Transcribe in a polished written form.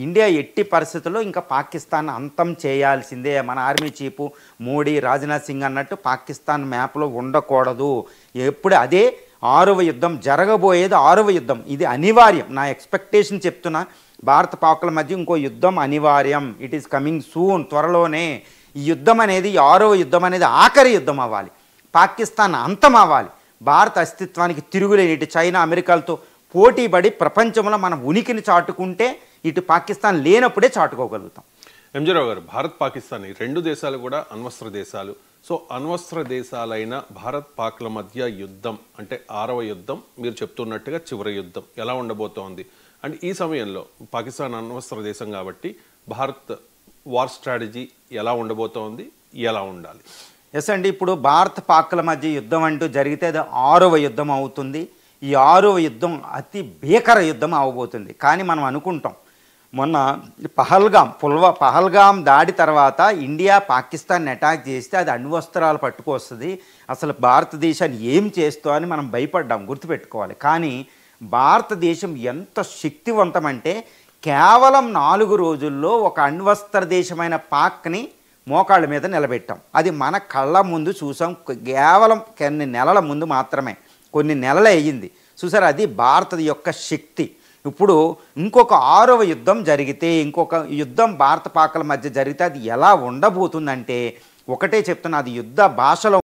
India ఎట్టి పరిస్థితుల్లో ఇంకా పాకిస్తాన్ అంతం చేయాల్సిందే. మన ఆర్మీ చీఫ్ మోడీ, రాజ్నాథ్ సింగ్ అన్నట్టు పాకిస్తాన్ మ్యాప్లో ఉండకూడదు. ఎప్పుడు అదే 6వ యుద్ధం జరగబోయేది, 6వ యుద్ధం. ఇది అనివార్యం. నా ఎక్స్పెక్టేషన్ చెప్తున్నా, భారత పాకుల మధ్య ఇంకో యుద్ధం అనివార్యం. ఇట్ ఈస్ కమింగ్ సూన్, త్వరలోనే. ఈ యుద్ధం అనేది, 6వ యుద్ధం అనేది ఆఖరి యుద్ధం అవ్వాలి. పాకిస్తాన్ అంతం అవ్వాలి. భారత అస్తిత్వానికి తిరుగులేని ఇటు చైనా, అమెరికాలతో పోటీపడి ప్రపంచంలో మన ఉనికిని చాటుకుంటే ఇటు పాకిస్తాన్ లేనప్పుడే చాటుకోగలుగుతాం. ఎంజీరావు గారు, భారత్ పాకిస్తాన్ ఈ రెండు దేశాలు కూడా అణ్వస్త్ర దేశాలు. సో అణ్వస్త్ర దేశాలైన భారత్ పాక్ల మధ్య యుద్ధం అంటే 6వ యుద్ధం, మీరు చెప్తున్నట్టుగా చివరి యుద్ధం ఎలా ఉండబోతోంది? అండ్ ఈ సమయంలో పాకిస్తాన్ అణ్వస్త్ర దేశం కాబట్టి భారత్ వార్ స్ట్రాటజీ ఎలా ఉండబోతోంది, ఎలా ఉండాలి? ఎస్ అండి, ఇప్పుడు భారత పాక్ల మధ్య యుద్ధం అంటూ జరిగితే అది 6వ యుద్ధం అవుతుంది. ఈ 6వ యుద్ధం అతి భీకర యుద్ధం అవబోతుంది. కానీ మనం అనుకుంటాం, మొన్న పహల్గాం దాడి తర్వాత ఇండియా పాకిస్తాన్ అటాక్ చేస్తే అది అణ్వస్త్రాలు పట్టుకొస్తుంది, అసలు భారతదేశాన్ని ఏం చేస్తో అని మనం భయపడ్డాం, గుర్తుపెట్టుకోవాలి. కానీ భారతదేశం ఎంత శక్తివంతమంటే కేవలం 4 రోజుల్లో ఒక అణ్వస్త్ర దేశమైన పాక్ని మోకాళ్ళ మీద నిలబెట్టాం. అది మన కళ్ళ ముందు చూసాం. కేవలం కొన్ని నెలల ముందు మాత్రమే, కొన్ని నెలలే అయ్యింది చూసారు. అది భారత యొక్క శక్తి. ఇప్పుడు ఇంకొక 6వ యుద్ధం జరిగితే, ఇంకొక యుద్ధం భారత పాకల మధ్య జరిగితే అది ఎలా ఉండబోతుందంటే, ఒకటే చెప్తున్నా, అది యుద్ధ భాషలో